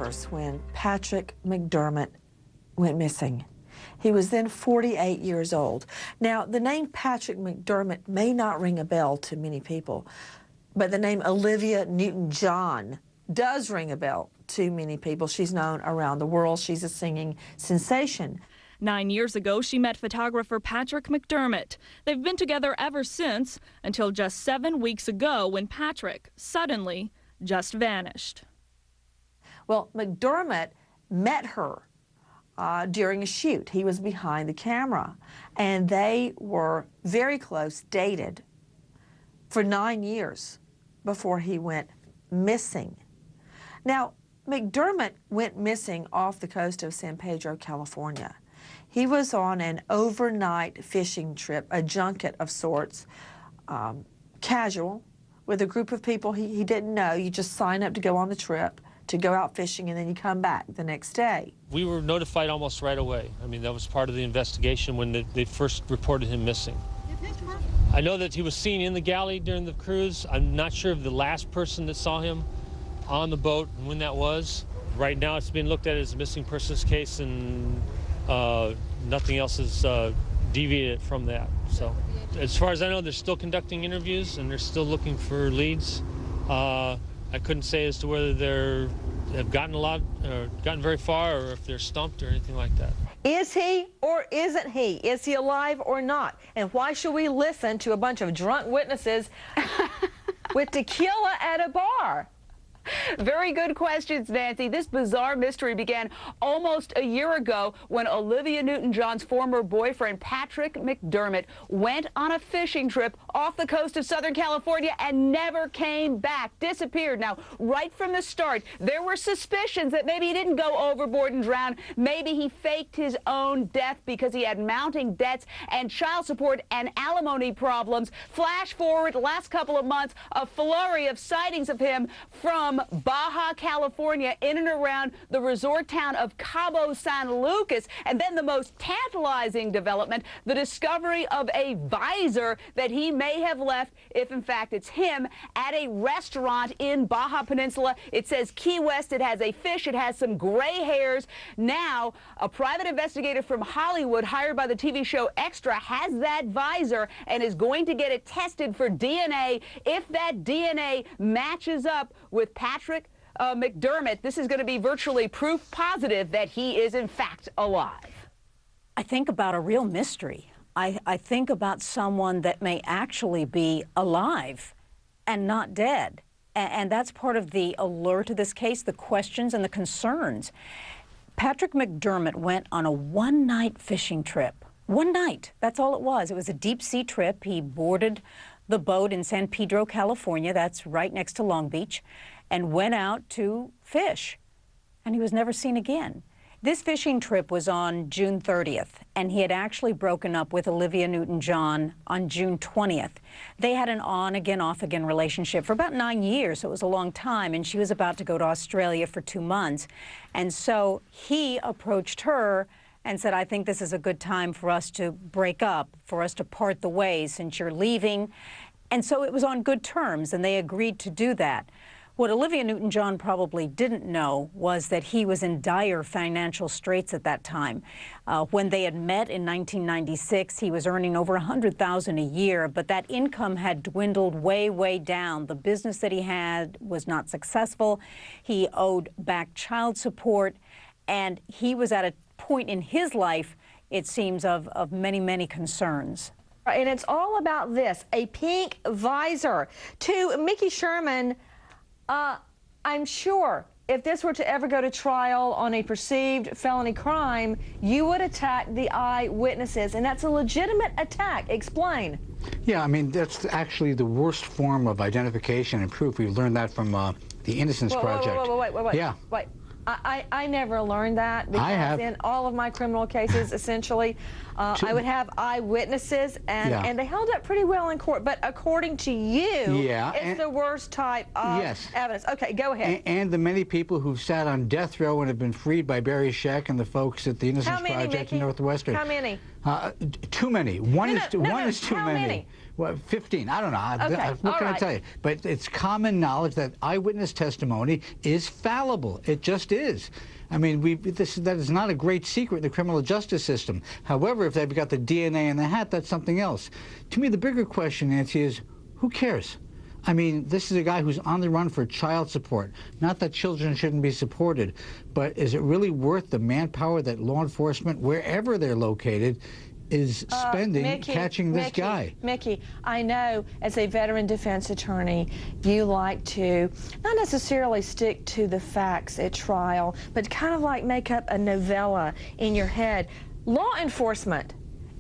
numbers when Patrick McDermott went missing. He was then 48 years old. Now, the name Patrick McDermott may not ring a bell to many people, but the name Olivia Newton-John does ring a bell to many people. She's known around the world. She's a singing sensation. 9 years ago, she met photographer Patrick McDermott. They've been together ever since, until just 7 weeks ago when Patrick suddenly just vanished. Well, McDermott met her during a shoot. He was behind the camera, and they were very close, dated for 9 years before he went missing. Now, McDermott went missing off the coast of San Pedro, California. He was on an overnight fishing trip, a junket of sorts, casual, with a group of people he didn't know. You just sign up to go on the trip, to go out fishing, and then you come back the next day. We were notified almost right away. I mean, that was part of the investigation when they first reported him missing. I know that he was seen in the galley during the cruise. I'm not sure of the last person that saw him on the boat and when that was. Right now it's being looked at as a missing persons case, and nothing else is deviated from that. So as far as I know, they're still conducting interviews and they're still looking for leads. I couldn't say as to whether they have gotten very far, or if they're stumped or anything like that. Is he or isn't he? Is he alive or not? And why should we listen to a bunch of drunk witnesses with tequila at a bar? Very good questions, Nancy. This bizarre mystery began almost a year ago when Olivia Newton-John's former boyfriend, Patrick McDermott, went on a fishing trip off the coast of Southern California and never came back, disappeared. Now, right from the start, there were suspicions that maybe he didn't go overboard and drown. Maybe he faked his own death because he had mounting debts and child support and alimony problems. Flash forward, last couple of months, a flurry of sightings of him from Baja California in and around the resort town of Cabo San Lucas. And then the most tantalizing development, the discovery of a visor that he may have left, if in fact it's him, at a restaurant in Baja Peninsula. It says Key West. It has a fish. It has some gray hairs. Now, a private investigator from Hollywood hired by the TV show Extra has that visor and is going to get it tested for DNA. If that DNA matches up with Patrick McDermott, this is going to be virtually proof positive that he is in fact alive. I think about a real mystery. I think about someone that may actually be alive and not dead. And that's part of the allure to this case, the questions and the concerns. Patrick McDermott went on a one-night fishing trip. One night, that's all it was. It was a deep-sea trip. He boarded the boat in San Pedro, California, that's right next to Long Beach, and went out to fish. And he was never seen again. This fishing trip was on June 30th, and he had actually broken up with Olivia Newton-John on June 20th. They had an on-again, off-again relationship for about 9 years, so it was a long time, and she was about to go to Australia for 2 months. And so he approached her and said, I think this is a good time for us to break up, for us to part the ways since you're leaving. And so it was on good terms, and they agreed to do that. What Olivia Newton-John probably didn't know was that he was in dire financial straits at that time. When they had met in 1996, he was earning over $100,000 a year, but that income had dwindled way, way down. The business that he had was not successful. He owed back child support, and he was at a point in his life, it seems, of many, many concerns. And it's all about this, a pink visor. To Mickey Sherman, I'm sure if this were to ever go to trial on a perceived felony crime, you would attack the eyewitnesses, and that's a legitimate attack. Explain. Yeah, I mean, that's actually the worst form of identification and proof. We learned that from the Innocence Project. Wait. Yeah. Wait. I never learned that because I have. In all of my criminal cases, essentially, I would have eyewitnesses, and they held up pretty well in court. But according to you, it's the worst type of evidence. Okay, go ahead. And the many people who've sat on death row and have been freed by Barry Scheck and the folks at the Innocence Project in Northwestern. How many? Too many. One is too how many. Well, 15. I don't know. Okay. What can I tell you? But it's common knowledge that eyewitness testimony is fallible. It just is. I mean, that is not a great secret in the criminal justice system. However, if they've got the DNA in the hat, that's something else. To me, the bigger question, Nancy, is who cares? I mean, this is a guy who's on the run for child support. Not that children shouldn't be supported, but is it really worth the manpower that law enforcement, wherever they're located, is spending catching this guy? Mickey, I know as a veteran defense attorney, you like to not necessarily stick to the facts at trial, but kind of like make up a novella in your head. Law enforcement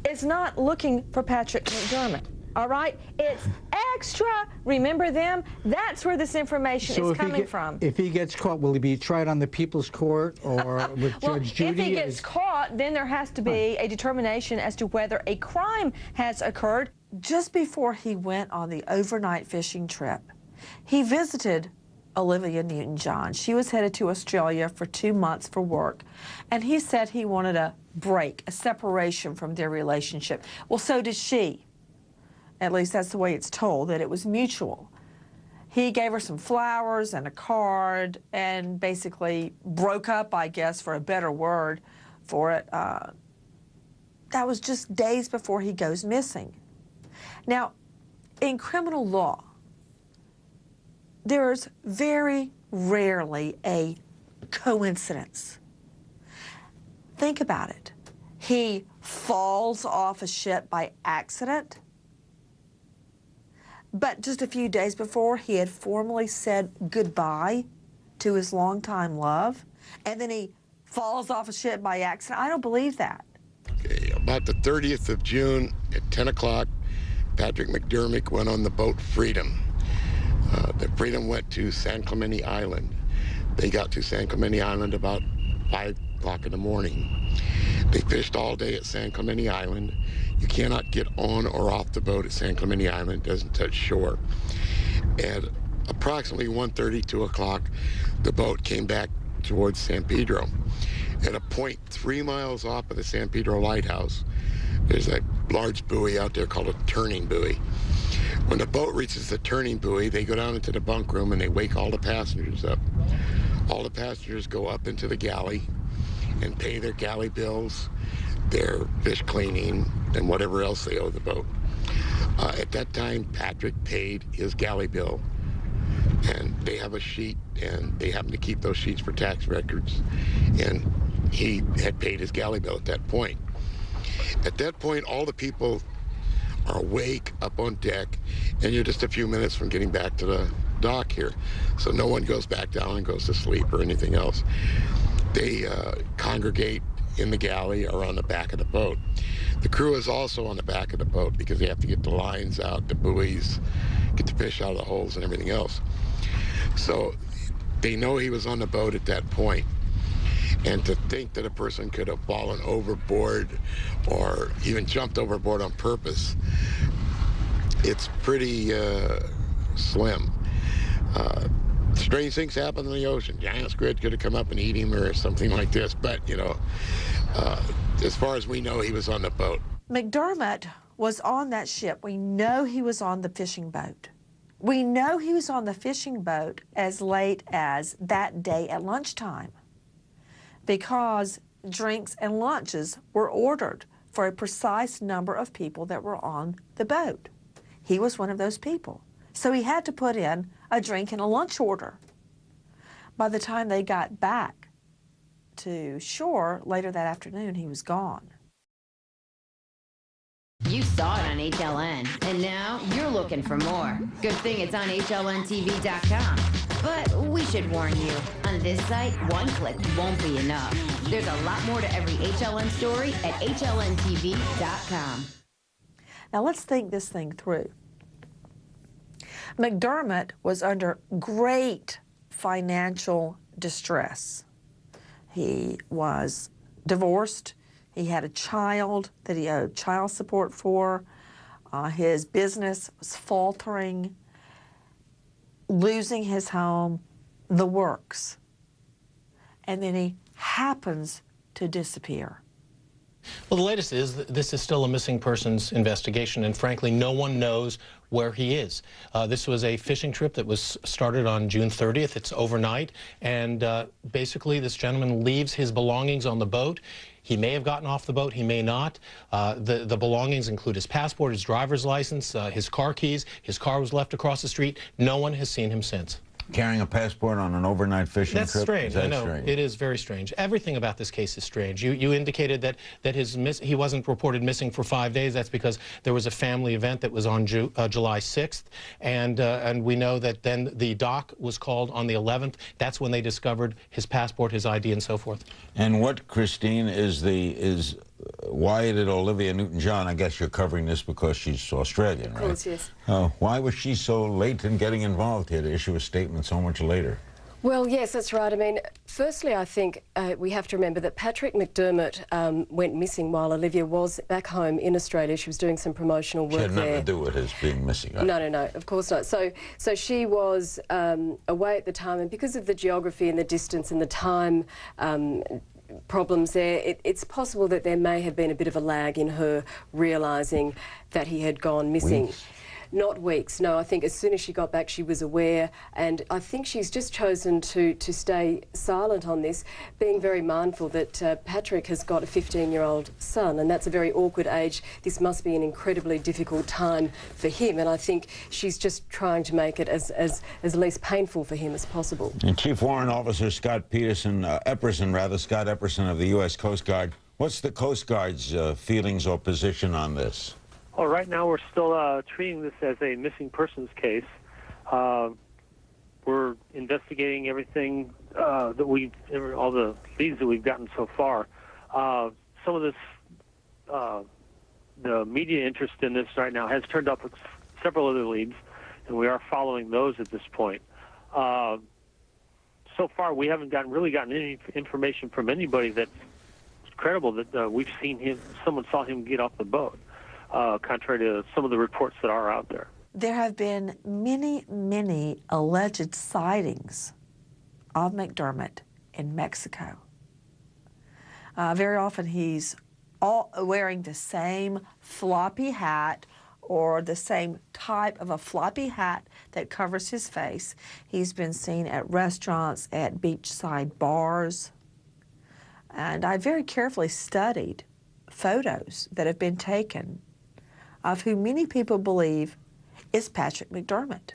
is not looking for Patrick McDermott. All right? It's extra. Remember them? That's where this information is coming from. If he gets caught, will he be tried on the People's Court or with Judge Judy? If he gets caught, then there has to be a determination as to whether a crime has occurred. Just before he went on the overnight fishing trip, he visited Olivia Newton-John. She was headed to Australia for 2 months for work, and he said he wanted a break, a separation from their relationship. Well, so did she. At least that's the way it's told, that it was mutual. He gave her some flowers and a card and basically broke up, I guess, for a better word for it. That was just days before he goes missing. Now, in criminal law, there's very rarely a coincidence. Think about it. He falls off a ship by accident. But just a few days before, he had formally said goodbye to his longtime love, and then he falls off a ship by accident. I don't believe that. Okay, about the 30th of June at 10 o'clock, Patrick McDermott went on the boat Freedom. The Freedom went to San Clemente Island. They got to San Clemente Island about 5 o'clock in the morning. They fished all day at San Clemente Island. You cannot get on or off the boat at San Clemente Island. It doesn't touch shore. At approximately 1:30, 2 o'clock, the boat came back towards San Pedro. At a point 3 miles off of the San Pedro lighthouse, there's a large buoy out there called a turning buoy. When the boat reaches the turning buoy, they go down into the bunk room and they wake all the passengers up. All the passengers go up into the galley and pay their galley bills, their fish cleaning, and whatever else they owe the boat. At that time, Patrick paid his galley bill, and they have a sheet, and they happen to keep those sheets for tax records, and he had paid his galley bill at that point. At that point, all the people are awake up on deck, and you're just a few minutes from getting back to the dock here. So no one goes back down and goes to sleep or anything else. They congregate in the galley or on the back of the boat. The crew is also on the back of the boat because they have to get the lines out, the buoys, get the fish out of the holes and everything else. So they know he was on the boat at that point. And to think that a person could have fallen overboard or even jumped overboard on purpose, it's pretty slim. Strange things happen in the ocean. Giant squid could have come up and eat him or something like this. But, you know, as far as we know, he was on the boat. McDermott was on that ship. We know he was on the fishing boat. We know he was on the fishing boat as late as that day at lunchtime because drinks and lunches were ordered for a precise number of people that were on the boat. He was one of those people. So he had to put in a drink and a lunch order. By the time they got back to shore later that afternoon, he was gone. You saw it on HLN, and now you're looking for more. Good thing it's on HLNTV.com. But we should warn you, on this site, one click won't be enough. There's a lot more to every HLN story at HLNTV.com. Now let's think this thing through. McDermott was under great financial distress. He was divorced. He had a child that he owed child support for. His business was faltering, losing his home, the works. And then he happens to disappear. Well, the latest is that this is still a missing persons investigation, and frankly, no one knows where he is. This was a fishing trip that was started on June 30th. It's overnight, and basically this gentleman leaves his belongings on the boat. He may have gotten off the boat, he may not. The belongings include his passport, his driver's license, his car keys. His car was left across the street. No one has seen him since. Carrying a passport on an overnight fishing trip? That's strange. I know. Strange? It is very strange. Everything about this case is strange. You indicated that he wasn't reported missing for 5 days. That's because there was a family event that was on July 6th, and we know that then the doc was called on the 11th. That's when they discovered his passport, his ID, and so forth. And what, Christine, why did Olivia Newton-John, I guess you're covering this because she's Australian, right? Of course, yes. Why was she so late in getting involved here to issue a statement so much later? Well, yes, that's right. I mean, firstly, I think we have to remember that Patrick McDermott went missing while Olivia was back home in Australia. She was doing some promotional work there. She had nothing to do with his being missing, right? No, of course not. So she was away at the time, and because of the geography and the distance and the time problems there, it's possible that there may have been a bit of a lag in her realising that he had gone missing. Weeks. Not weeks, no. I think as soon as she got back, she was aware, and I think she's just chosen to stay silent on this, being very mindful that Patrick has got a 15-year-old son, and that's a very awkward age. This must be an incredibly difficult time for him, and I think she's just trying to make it as least painful for him as possible. And Chief Warrant Officer Scott Epperson of the U.S. Coast Guard, what's the Coast Guard's feelings or position on this? Well, right now we're still treating this as a missing persons case. We're investigating everything all the leads that we've gotten so far. Some of this, the media interest in this right now has turned up several other leads, and we are following those at this point. So far, we haven't really gotten any information from anybody that's credible that we've seen someone saw him get off the boat. Contrary to some of the reports that are out there. There have been many, many alleged sightings of McDermott in Mexico. Very often he's wearing the same floppy hat or the same type of a floppy hat that covers his face. He's been seen at restaurants, at beachside bars. And I very carefully studied photos that have been taken of who many people believe is Patrick McDermott.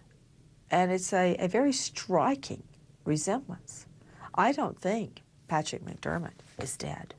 And it's a very striking resemblance. I don't think Patrick McDermott is dead.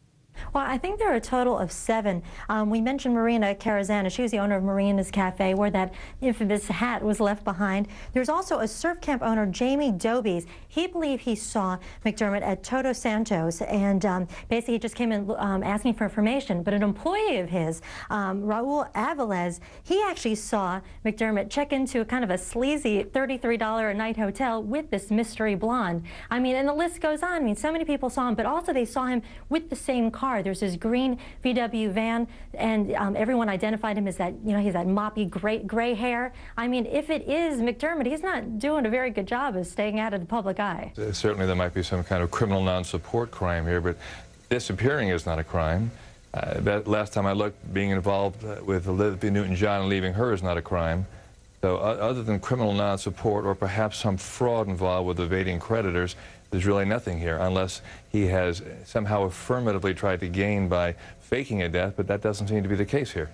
Well, I think there are a total of 7. We mentioned Marina Carazana. She was the owner of Marina's Cafe, where that infamous hat was left behind. There's also a surf camp owner, Jamie Dobies. He believed he saw McDermott at Todo Santos, and basically he just came in asking for information. But an employee of his, Raul Avilés, he actually saw McDermott check into a kind of a sleazy $33 a night hotel with this mystery blonde. I mean, and the list goes on. I mean, so many people saw him, but also they saw him with the same car. There's this green VW van, and everyone identified him as that, you know, he's that moppy gray hair. I mean, if it is McDermott, he's not doing a very good job of staying out of the public eye. Certainly there might be some kind of criminal non-support crime here, but disappearing is not a crime. That last time I looked, being involved with Olivia Newton-John and leaving her is not a crime. So other than criminal non-support or perhaps some fraud involved with evading creditors, there's really nothing here, unless he has somehow affirmatively tried to gain by faking a death, but that doesn't seem to be the case here.